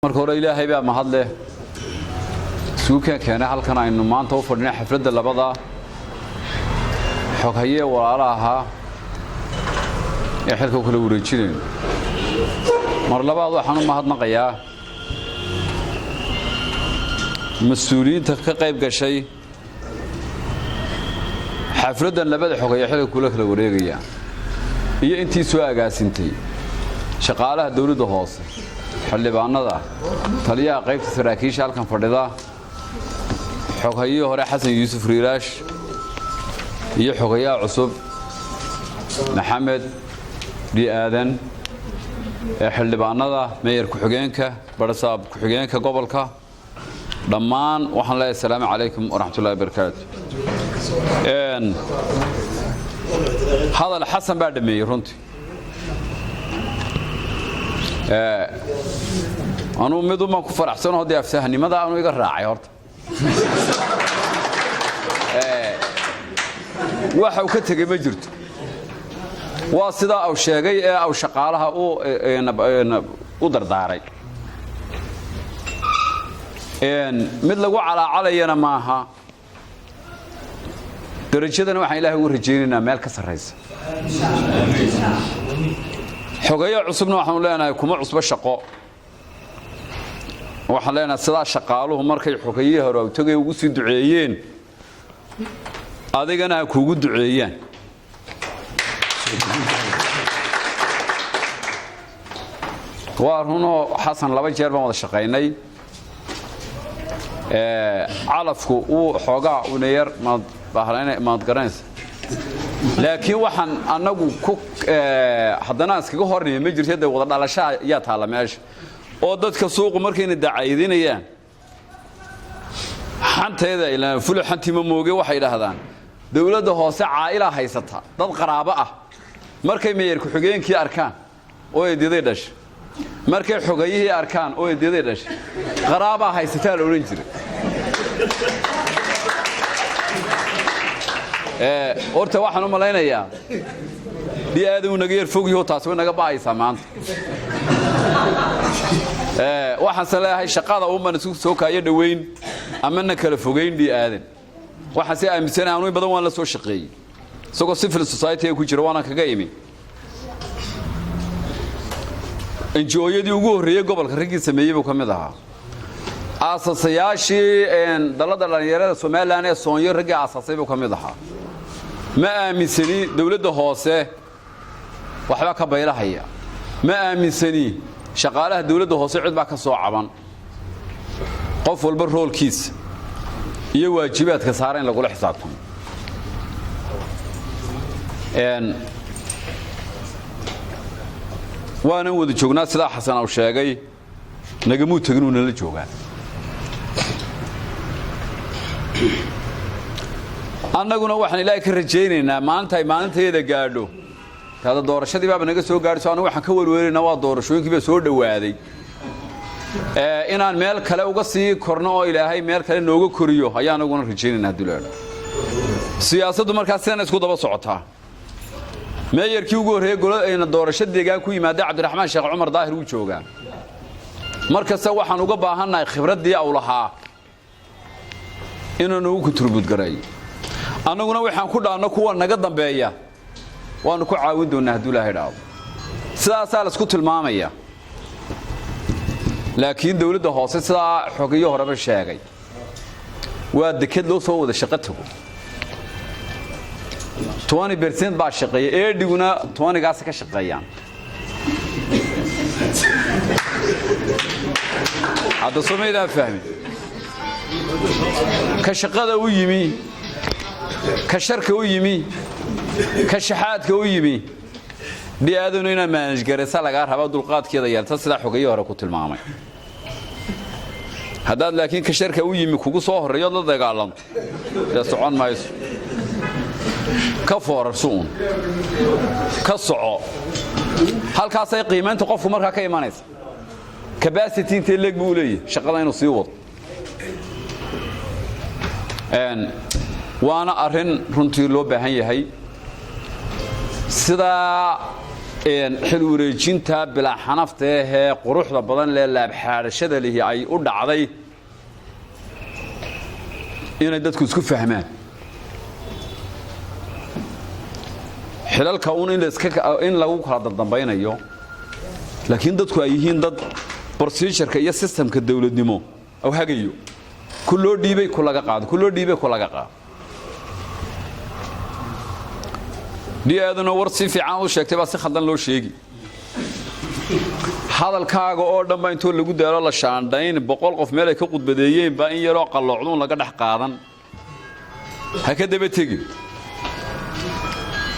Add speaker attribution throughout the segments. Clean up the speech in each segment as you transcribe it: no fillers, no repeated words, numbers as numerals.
Speaker 1: marka hore ilaahay baa mahad leh suuqa keenay halkan aynu maanta u fadhinay xafladda labada xoghaye walaalaha ee xilka kala wareejinay mar labaad waxaan u mahadnaqayaa mas'uuliyiinta ka qayb gashay xafladdan labada xoghaye xilka kala wareegaya iyo intii soo agaasintay shaqaalaha dawladda hoose xildhibaanada taliyaha qaybta saraakiisha halkan fadhida xoghaye hore xasan yuusuf riiraash iyo xoghayaha cusub maxamed aadan ee xildhibaanada meeyar ku-xigeenka barsaab ku-xigeenka gobolka dhammaan waxaan leeyahay assalaamu calaykum waraxmatullaahi wabarakaatu hadal xasan baa dhameeyay runtii anuu mid uma ku faraxsan oo afsahanimada aanu iga raacay horta waxa uu ka tagay ma jirto waa sida uu sheegay ee uu shaqaalaha u dardaaray mid lagu calaacalayana maaha darajadana waxaan ilaahay ugu rajaynaynaa meel ka sarreysa xogaye cusubna waxaanu leenahay kuma cusba shaqo waxaan leenahay sidaa shaqaaluhu markay xogaye hore u tagay ugu sii duceeyeen adigana ha kuugu duceeyaan waa runoo xasan laba jeer baan wada shaqaynay calafku uu xoogaa una yar maad garanaysa laakiin waxaan anagu ku haddana iskaga hornaya ma jirto wada dhalasho ayaa taala meesha oo dadka suuqu markayna dacaydinayaan xanteeda ilaa fulu xantima mooge waxay yiraahdaan dawladda hoose caa'ila haysata dad qaraabo ah markay meeyar ku-xigeenkii arkaan oo ay diiday dhash markay xogayihii arkaan oo ay diiday dhash qaraabo haysata la oran jiray horta waxaan u malaynayaa aad naga yar fogyahay taas way naga baaysa maanta waxaan salahay shaqada uma isku soo kaayo dhaweyn amana kala fogeyn aadan waxaan si aaminsanaa aanu badan waan la soo shaqeeyay isagoo civil society ku jira waana kaga imi NGO-yadii ugu horeeyay gobolka ragii sameeyay buu kamid ahaa aasasayaashii dalada dhalinyarada Soomaaliland ee Soonyo ragii aasaasay buu kamid ahaa ma aaminsani dawladda hoose waxba ka baylahaya ma aaminsani shaqaalaha dawladda hoose cid baa ka soo caban qof walba roolkiisa iyo waajibaadka saaran lagu xisaabtamo waana wada joognaa sida xasan uu sheegay nagamu taginu nala joogaa annaguna waxaan ilaahay ka rajaynaynaa maalinteeda gaadho taada doorashadii baa naga soo gaarayso anagu waxaan ka walwaleynaa waa doorashooyinkii soo dhawaaday inaan meel kale uga sii korno oo ilaahay meel kale nooga koriyo ayaan anaguna rajaynaynaa duleed siyaasaddu markaas sidan isku daba socotaa meeyarkii ugu horeeyay goladayna doorasho deegaan ku yimaada Cabdiraxmaan Sheekh Cumar Daahir uu joogaa markaas waxaan uga baahanahay khibradii aw lahaa inuu ku turbud garay anaguna waxaan ku dhaano kuwa naga dambeeya waanu ku caawin doonaa haduu Ilaahay dhaado sidaas la isku tilmaamaya laakiin dawladda hoose sida xogaye horeba sheegay waa deked loo soo wada shaqo tago 20% baa shaqeeyay eediguna 20 gaas ka shaqeeyaan hada Soomaaliya fahmi ka shaqada u yimi ka sharka u yimi ka shaxaadka u yimi diyaaduna inay manage garaysa laga rabo dulqaadkeeda yarta sida xogaye hore ku tilmaamay hadaad laakiin ka sharka u yimi kugu soo horeeyo la dagaalanto ya socon mayso ka foorarsuun ka soco halkaas ay qiimaynta qofku markaa ka imanaysa capacity intee leeg buu leeyahay shaqada inuu sii wado waana arrin runtii loo baahan yahay sida xil wareejinta bilaa xanafta ee quruxda badan lee laab xaarashada lihi ay u dhacday inay dadku isku fahmaan xilalka in lagu kala dambaynayo laakiin dadku ay yihiin dad procedure-ka iyo systemka dawladnimo oo hagayo kuloo dhiibay ku laga qaado diyaaduna war si fiican u sheegtay baa si khaldan loo sheegi hadalkaaga oo dhan baa intoo lagu daalo la shaandhayn 100 qof meel ay ka qudbadeeyeen baa in yaroo qalloocdun laga dhex qaadan ha ka daba tegi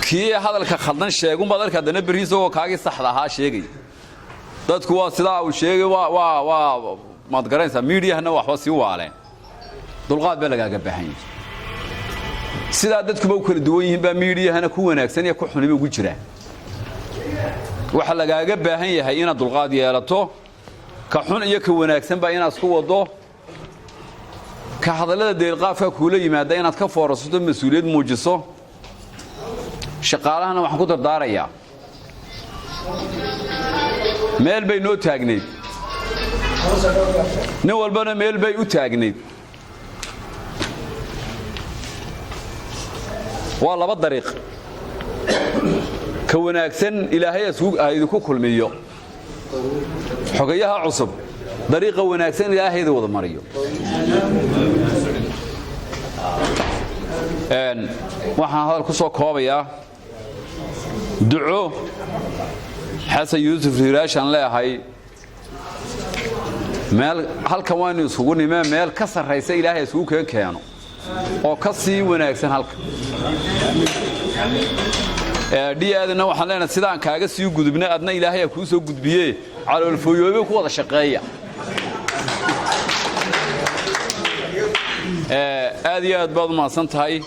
Speaker 1: kii hadalka khaldan sheegun baad arkaa dana bariisoo kaagi saxda ahaa sheegay dadku waa sidaa uu sheegay waa maad garanaysaa media-hana waxba si waaleen dulqaad baa lagaaga baahan yahay sidaa dadkuba u kala duwan yihiin baa media-hana ku wanaagsan iyo ku xunimo ugu jira waxa lagaaga baahan yahay inaad dulqaad yeelato ka xun iyo ka wanaagsan baa inaad isku wado ka hadallada deelqaafka kuula yimaada inaad ka foorarsato mas'uuliyad muujiso shaqaalahana waxaan ku dardaarayaa meel bay noo taagneed nin walbana meel bay u taagneed waa laba dariiq ka wanaagsan ilaahay idinku kulmiyo xogayaha cusub dariiqa wanaagsan ilaahayda wada mariyo waxaan hadal ku soo koobayaa duco xasan yuusuf riiraashan leeyahay meel halkan waanu isugu nimee meel ka sarraysa ilaahay isugu keeno oo ka sii wanaagsan halka diyaadana waxaan leenahay sidaan kaaga sii gudubna adna ilaahay ku soo gudbiyay calool fooyoobe ku wada shaqeeya aad iyo aad baad u mahadsan tahay